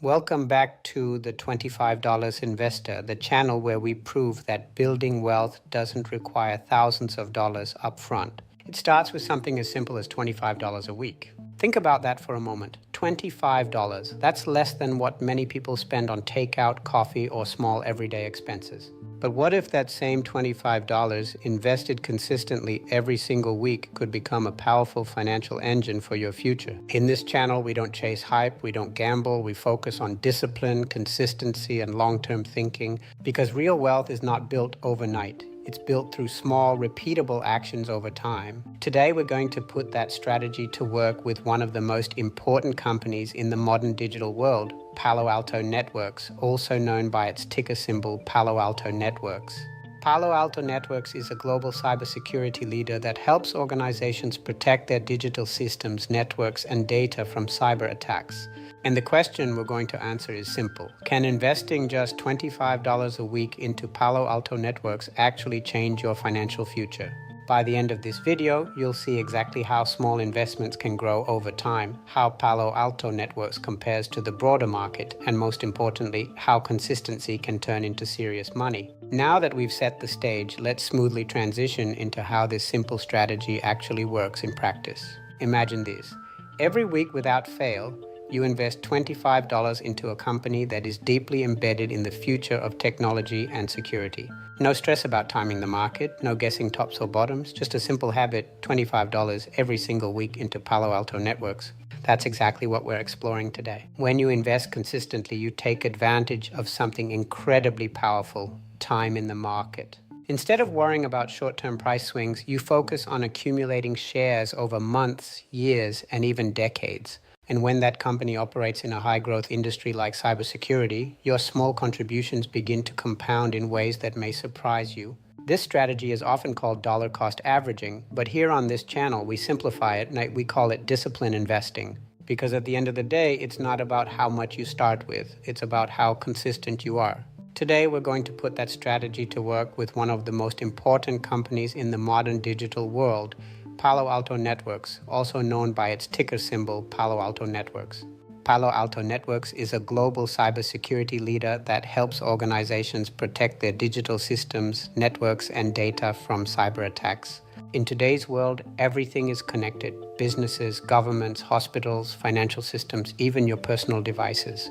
Welcome back to the $25 Investor, the channel where we prove that building wealth doesn't require thousands of dollars upfront. It starts with something as simple as $25 a week. Think about that for a moment. $25. That's less than what many people spend on takeout, coffee, or small everyday expenses. But what if that same $25 invested consistently every single week could become a powerful financial engine for your future? In this channel, we don't chase hype, we don't gamble, we focus on discipline, consistency, and long-term thinking, because real wealth is not built overnight. It's built through small, repeatable actions over time. Today, we're going to put that strategy to work with one of the most important companies in the modern digital world, Palo Alto Networks, also known by its ticker symbol Palo Alto Networks. Palo Alto Networks is a global cybersecurity leader that helps organizations protect their digital systems, networks, and data from cyber attacks. And the question we're going to answer is simple. Can investing just $25 a week into Palo Alto Networks actually change your financial future? By the end of this video, you'll see exactly how small investments can grow over time, how Palo Alto Networks compares to the broader market, and most importantly, how consistency can turn into serious money. Now that we've set the stage, let's smoothly transition into how this simple strategy actually works in practice. Imagine this. Every week without fail, you invest $25 into a company that is deeply embedded in the future of technology and security. No stress about timing the market, no guessing tops or bottoms, just a simple habit, $25 every single week into Palo Alto Networks. That's exactly what we're exploring today. When you invest consistently, you take advantage of something incredibly powerful, time in the market. Instead of worrying about short-term price swings, you focus on accumulating shares over months, years, and even decades. And when that company operates in a high-growth industry like cybersecurity, your small contributions begin to compound in ways that may surprise you. This strategy is often called dollar-cost averaging, but here on this channel we simplify it and we call it discipline investing. Because at the end of the day, it's not about how much you start with, it's about how consistent you are. Today we're going to put that strategy to work with one of the most important companies in the modern digital world, Palo Alto Networks, also known by its ticker symbol Palo Alto Networks. Palo Alto Networks is a global cybersecurity leader that helps organizations protect their digital systems, networks, and data from cyber attacks. In today's world, everything is connected. Businesses, governments, hospitals, financial systems, even your personal devices.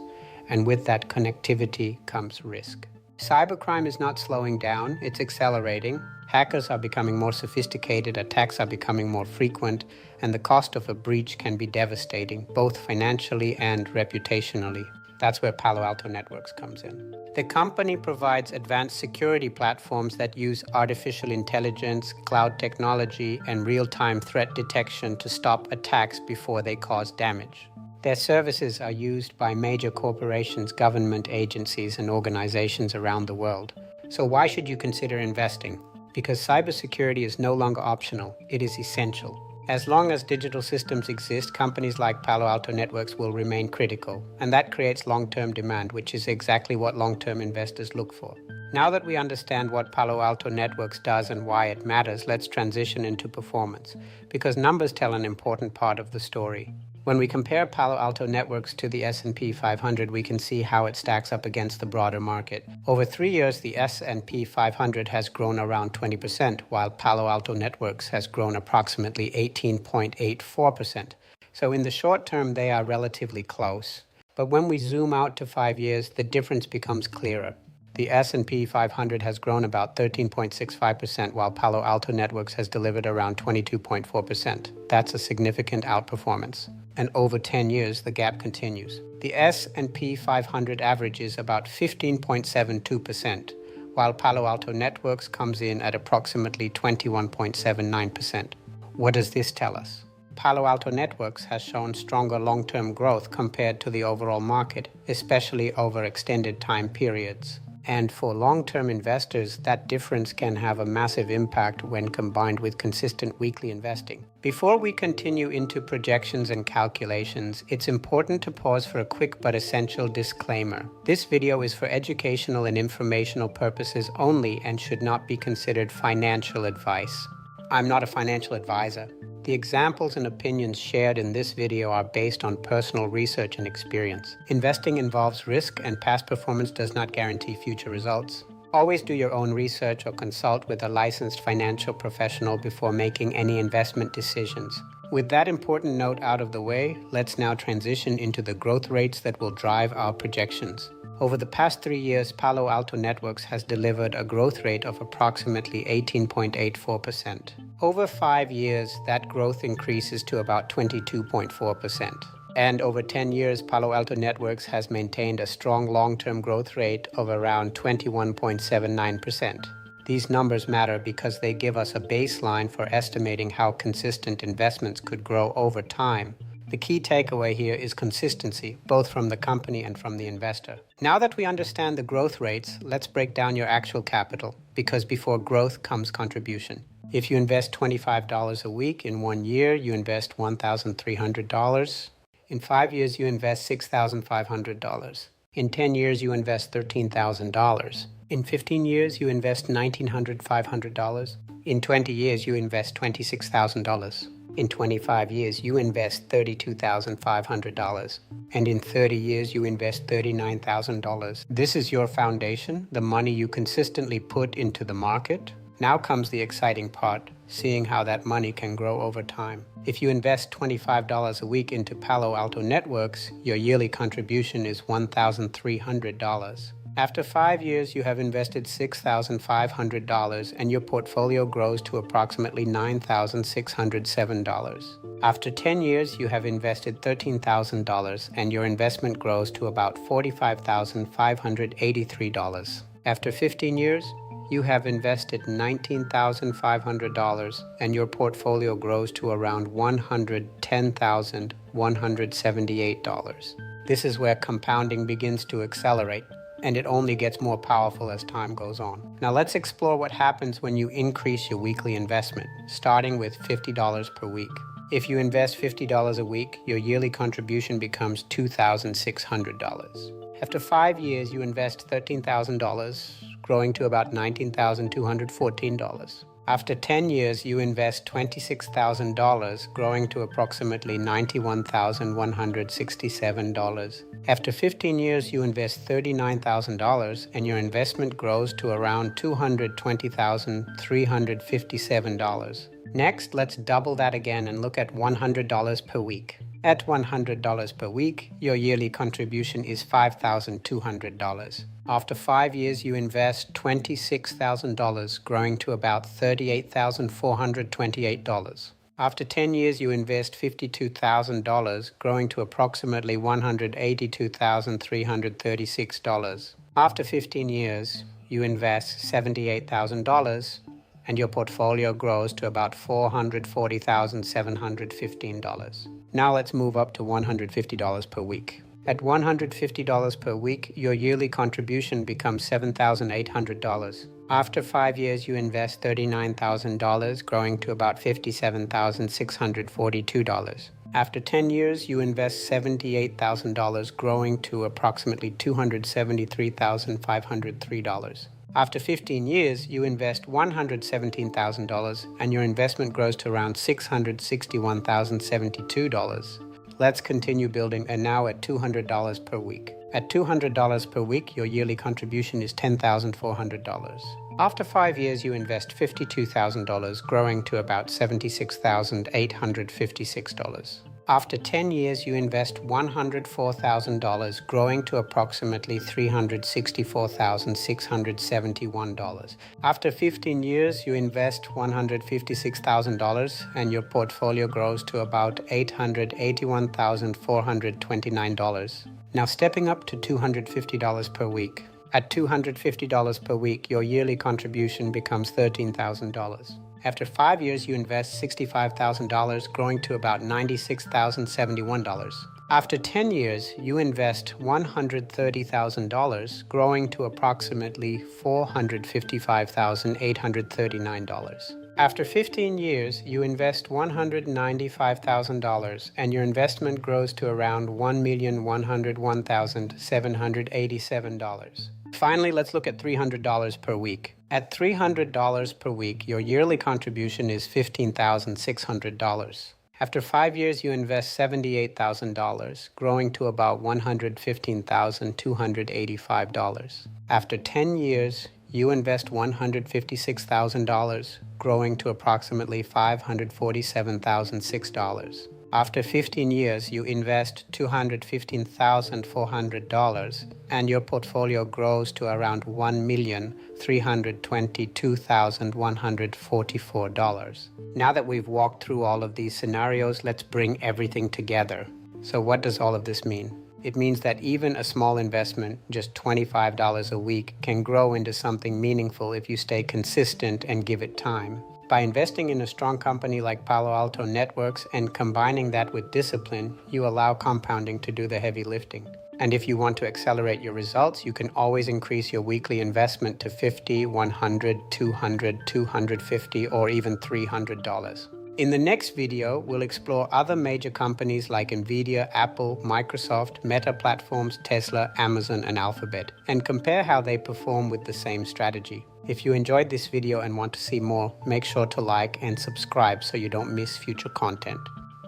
And with that connectivity comes risk. Cybercrime is not slowing down, it's accelerating. Hackers are becoming more sophisticated, attacks are becoming more frequent, and the cost of a breach can be devastating, both financially and reputationally. That's where Palo Alto Networks comes in. The company provides advanced security platforms that use artificial intelligence, cloud technology, and real-time threat detection to stop attacks before they cause damage. Their services are used by major corporations, government agencies, and organizations around the world. So why should you consider investing? Because cybersecurity is no longer optional, it is essential. As long as digital systems exist, companies like Palo Alto Networks will remain critical, and that creates long-term demand, which is exactly what long-term investors look for. Now that we understand what Palo Alto Networks does and why it matters, let's transition into performance, because numbers tell an important part of the story. When we compare Palo Alto Networks to the S&P 500, we can see how it stacks up against the broader market. Over 3 years, the S&P 500 has grown around 20%, while Palo Alto Networks has grown approximately 18.84%. So in the short term, they are relatively close. But when we zoom out to 5 years, the difference becomes clearer. The S&P 500 has grown about 13.65%, while Palo Alto Networks has delivered around 22.4%. That's a significant outperformance. And over 10 years, the gap continues. The S&P 500 averages about 15.72%, while Palo Alto Networks comes in at approximately 21.79%. What does this tell us? Palo Alto Networks has shown stronger long-term growth compared to the overall market, especially over extended time periods. And for long-term investors, that difference can have a massive impact when combined with consistent weekly investing. Before we continue into projections and calculations, it's important to pause for a quick but essential disclaimer. This video is for educational and informational purposes only and should not be considered financial advice. I'm not a financial advisor. The examples and opinions shared in this video are based on personal research and experience. Investing involves risk, and past performance does not guarantee future results. Always do your own research or consult with a licensed financial professional before making any investment decisions. With that important note out of the way, let's now transition into the growth rates that will drive our projections. Over the past 3 years, Palo Alto Networks has delivered a growth rate of approximately 18.84%. Over 5 years, that growth increases to about 22.4%. And over 10 years, Palo Alto Networks has maintained a strong long-term growth rate of around 21.79%. These numbers matter because they give us a baseline for estimating how consistent investments could grow over time. The key takeaway here is consistency, both from the company and from the investor. Now that we understand the growth rates, let's break down your actual capital, because before growth comes contribution. If you invest $25 a week in 1 year, you invest $1,300. In 5 years, you invest $6,500. In 10 years, you invest $13,000. In 15 years, you invest $1,900. In 20 years, you invest $26,000. In 25 years, you invest $32,500. And in 30 years, you invest $39,000. This is your foundation, the money you consistently put into the market. Now comes the exciting part, seeing how that money can grow over time. If you invest $25 a week into Palo Alto Networks, your yearly contribution is $1,300. After 5 years, you have invested $6,500 and your portfolio grows to approximately $9,607. After 10 years, you have invested $13,000 and your investment grows to about $45,583. After 15 years, you have invested $19,500 and your portfolio grows to around $110,178. This is where compounding begins to accelerate, and it only gets more powerful as time goes on. Now let's explore what happens when you increase your weekly investment, starting with $50 per week. If you invest $50 a week, your yearly contribution becomes $2,600. After 5 years, you invest $13,000, growing to about $19,214. After 10 years, you invest $26,000, growing to approximately $91,167. After 15 years, you invest $39,000 and your investment grows to around $220,357. Next, let's double that again and look at $100 per week. At $100 per week, your yearly contribution is $5,200. After 5 years, you invest $26,000, growing to about $38,428. After 10 years, you invest $52,000, growing to approximately $182,336. After 15 years, you invest $78,000, and your portfolio grows to about $440,715. Now let's move up to $150 per week. At $150 per week, your yearly contribution becomes $7,800. After 5 years, you invest $39,000, growing to about $57,642. After 10 years, you invest $78,000, growing to approximately $273,503. After 15 years, you invest $117,000 and your investment grows to around $661,072. Let's continue building, and now at $200 per week. At $200 per week, your yearly contribution is $10,400. After 5 years, you invest $52,000, growing to about $76,856. After 10 years, you invest $104,000, growing to approximately $364,671. After 15 years, you invest $156,000 and your portfolio grows to about $881,429. Now stepping up to $250 per week. At $250 per week, your yearly contribution becomes $13,000. After 5 years, you invest $65,000, growing to about $96,071. After 10 years, you invest $130,000, growing to approximately $455,839. After 15 years, you invest $195,000, and your investment grows to around $1,101,787. Finally, let's look at $300 per week. At $300 per week, your yearly contribution is $15,600. After 5 years, you invest $78,000, growing to about $115,285. After 10 years, you invest $156,000, growing to approximately $547,006. After 15 years, you invest $215,400, and your portfolio grows to around $1,322,144. Now that we've walked through all of these scenarios, let's bring everything together. So what does all of this mean? It means that even a small investment, just $25 a week, can grow into something meaningful if you stay consistent and give it time. By investing in a strong company like Palo Alto Networks and combining that with discipline, you allow compounding to do the heavy lifting. And if you want to accelerate your results, you can always increase your weekly investment to $50, $100, $200, $250, or even $300. In the next video, we'll explore other major companies like Nvidia, Apple, Microsoft, Meta Platforms, Tesla, Amazon, and Alphabet, and compare how they perform with the same strategy. If you enjoyed this video and want to see more, make sure to like and subscribe so you don't miss future content.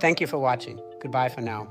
Thank you for watching. Goodbye for now.